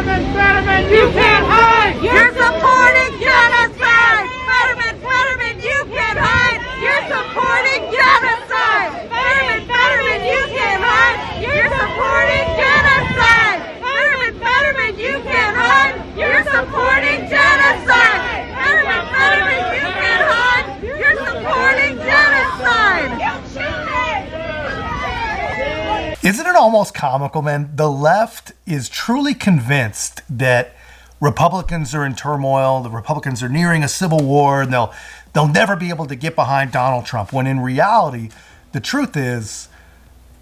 Fetterman, you can't hide! You're supporting genocide! Fetterman, you can't hide! You're supporting genocide! Fetterman, you can't hide! You're supporting genocide! Fetterman, you can't hide! You're supporting genocide! Fetterman, you can't hide! You're supporting genocide! Isn't it almost comical, man? The left is truly convinced that Republicans are in turmoil, the Republicans are nearing a civil war, and they'll never be able to get behind Donald Trump, when in reality, the truth is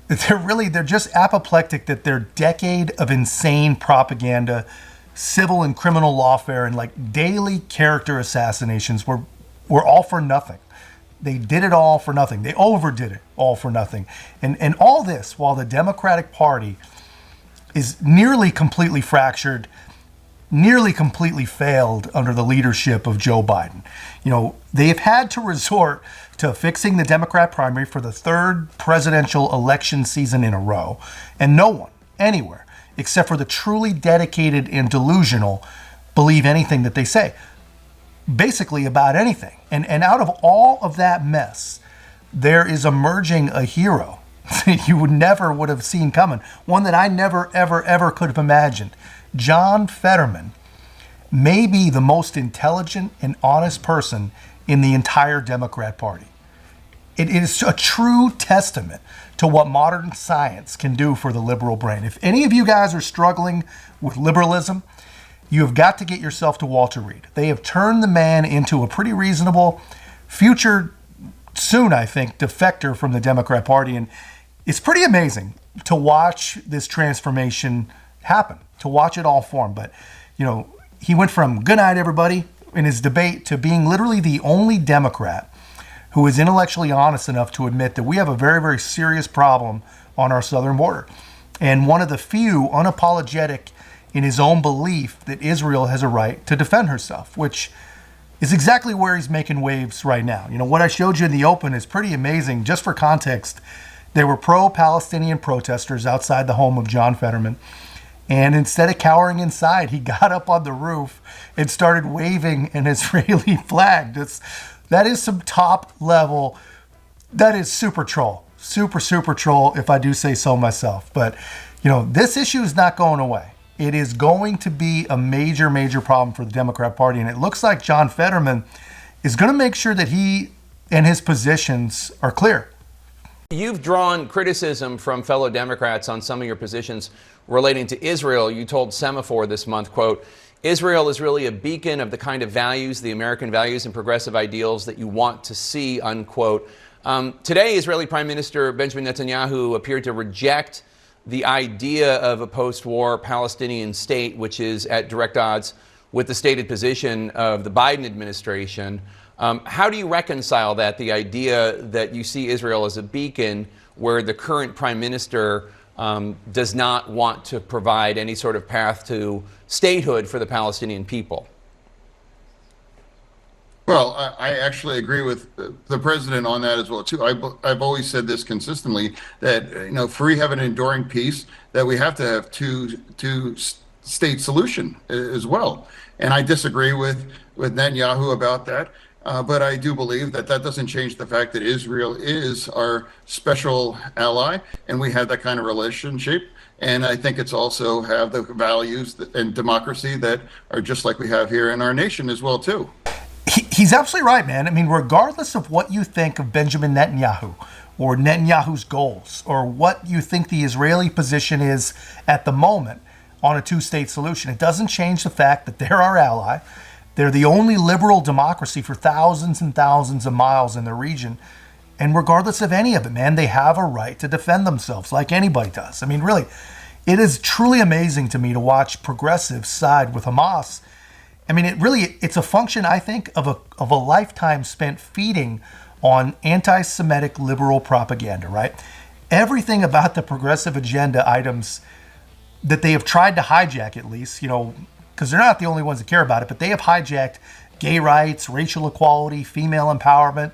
that they're just apoplectic, that their decade of insane propaganda, civil and criminal lawfare, and like daily character assassinations were all for nothing. They did it all for nothing. They overdid it all for nothing. And all this while the Democratic Party is nearly completely fractured, nearly completely failed under the leadership of Joe Biden. You know, they have had to resort to fixing the Democrat primary for the third presidential election season in a row. And no one, anywhere, except for the truly dedicated and delusional, believe anything that they say. Basically about anything. And out of all of that mess, there is emerging a hero that you would have seen coming. One that I never, ever could have imagined. John Fetterman may be the most intelligent and honest person in the entire Democrat Party. It is a true testament to what modern science can do for the liberal brain. If any of you guys are struggling with liberalism, you have got to get yourself to Walter Reed. They have turned the man into a pretty reasonable future, soon I think, defector from the Democrat Party. And it's pretty amazing to watch this transformation happen, to watch it all form. But, you know, he went from good night, everybody, in his debate to being literally the only Democrat who is intellectually honest enough to admit that we have a very, very serious problem on our southern border. And one of the few unapologetic in his own belief that Israel has a right to defend herself, which is exactly where he's making waves right now. You know, what I showed you in the open is pretty amazing. Just for context, there were pro-Palestinian protesters outside the home of John Fetterman. And instead of cowering inside, he got up on the roof and started waving an Israeli flag. That is some top level, that is super troll. Super troll, if I do say so myself. But, you know, this issue is not going away. It is going to be a major problem for the Democrat Party. And it looks like John Fetterman is going to make sure that he and his positions are clear. You've drawn criticism from fellow Democrats on some of your positions relating to Israel. You told Semaphore this month, quote, Israel is really a beacon of the kind of values, the American values and progressive ideals that you want to see, unquote. Today, Israeli Prime Minister Benjamin Netanyahu appeared to reject the idea of a post-war Palestinian state, which is at direct odds with the stated position of the Biden administration. How do you reconcile that, the idea that you see Israel as a beacon where the current prime minister does not want to provide any sort of path to statehood for the Palestinian people? Well, I actually agree with the president on that as well, too. I've always said this consistently, that, you know, for we have an enduring peace, that we have to have two state solution as well. And I disagree with Netanyahu about that. But I do believe that doesn't change the fact that Israel is our special ally, and we have that kind of relationship. And I think it's also have the values and democracy that are just like we have here in our nation as well, too. He's absolutely right, man. I mean, regardless of what you think of Benjamin Netanyahu or Netanyahu's goals or what you think the Israeli position is at the moment on a two-state solution, it doesn't change the fact that they're our ally. They're the only liberal democracy for thousands and thousands of miles in the region. And regardless of any of it, man, they have a right to defend themselves like anybody does. I mean, really, it is truly amazing to me to watch progressives side with Hamas. I mean, it's a function, I think, of a lifetime spent feeding on anti-Semitic liberal propaganda, right? Everything about the progressive agenda items that they have tried to hijack, at least, you know, because they're not the only ones that care about it, but they have hijacked gay rights, racial equality, female empowerment.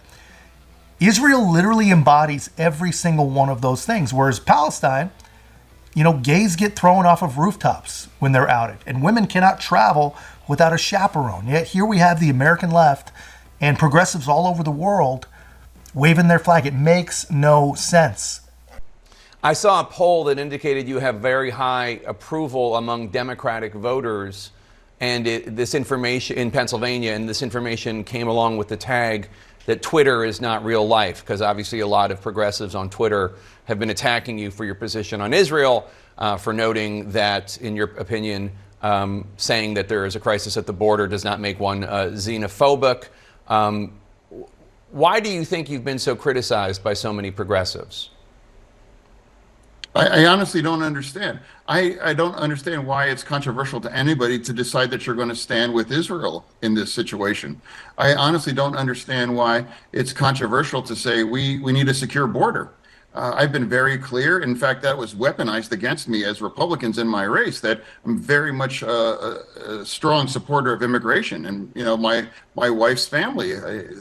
Israel literally embodies every single one of those things, whereas Palestine gays get thrown off of rooftops when they're outed, and women cannot travel without a chaperone. Yet here we have the American left and progressives all over the world waving their flag. It makes no sense. I saw a poll that indicated you have very high approval among Democratic voters, and this information in Pennsylvania, and this information came along with the tag that Twitter is not real life, because obviously a lot of progressives on Twitter have been attacking you for your position on Israel, for noting that, in your opinion, saying that there is a crisis at the border does not make one xenophobic. Why do you think you've been so criticized by so many progressives? I honestly don't understand. I don't understand why it's controversial to anybody to decide that you're going to stand with Israel in this situation. I honestly don't understand why it's controversial to say we need a secure border. I've been very clear. In fact, that was weaponized against me as Republicans in my race, that I'm very much a strong supporter of immigration. And, my wife's family,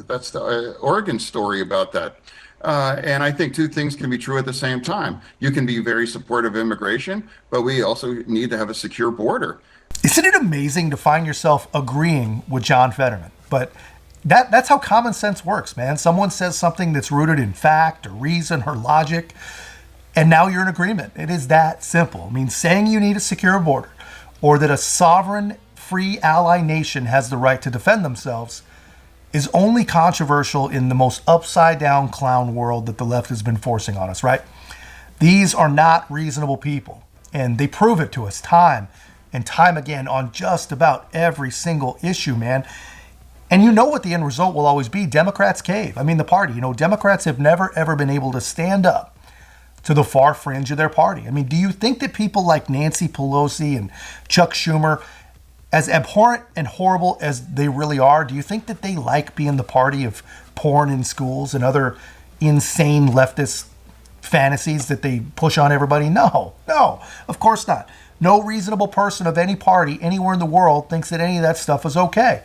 that's the Oregon story about that. And I think two things can be true at the same time. You can be very supportive of immigration, but we also need to have a secure border. Isn't it amazing to find yourself agreeing with John Fedderman? But that's how common sense works, man. Someone says something that's rooted in fact or reason or logic, and now you're in agreement. It is that simple. I mean, saying you need a secure border or that a sovereign, free ally nation has the right to defend themselves is only controversial in the most upside-down clown world that the left has been forcing on us, right? These are not reasonable people, and they prove it to us time and time again on just about every single issue, man. And you know what the end result will always be. Democrats cave. I mean, the party. Democrats have never, ever been able to stand up to the far fringe of their party. I mean, do you think that people like Nancy Pelosi and Chuck Schumer, as abhorrent and horrible as they really are, do you think that they like being the party of porn in schools and other insane leftist fantasies that they push on everybody? No, of course not. No reasonable person of any party anywhere in the world thinks that any of that stuff is okay.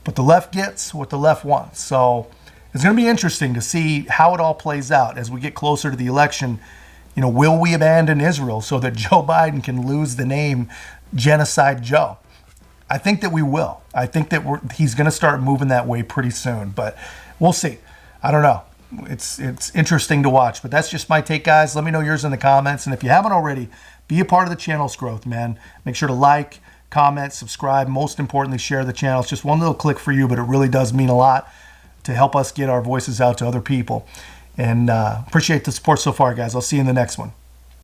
But the left gets what the left wants. So it's going to be interesting to see how it all plays out as we get closer to the election. Will we abandon Israel so that Joe Biden can lose the name Genocide Joe? I think that we will. I think that he's going to start moving that way pretty soon, but we'll see. I don't know. It's interesting to watch, but that's just my take, guys. Let me know yours in the comments, and if you haven't already, be a part of the channel's growth, man. Make sure to like, comment, subscribe. Most importantly, share the channel. It's just one little click for you, but it really does mean a lot to help us get our voices out to other people. And appreciate the support so far, guys. I'll see you in the next one.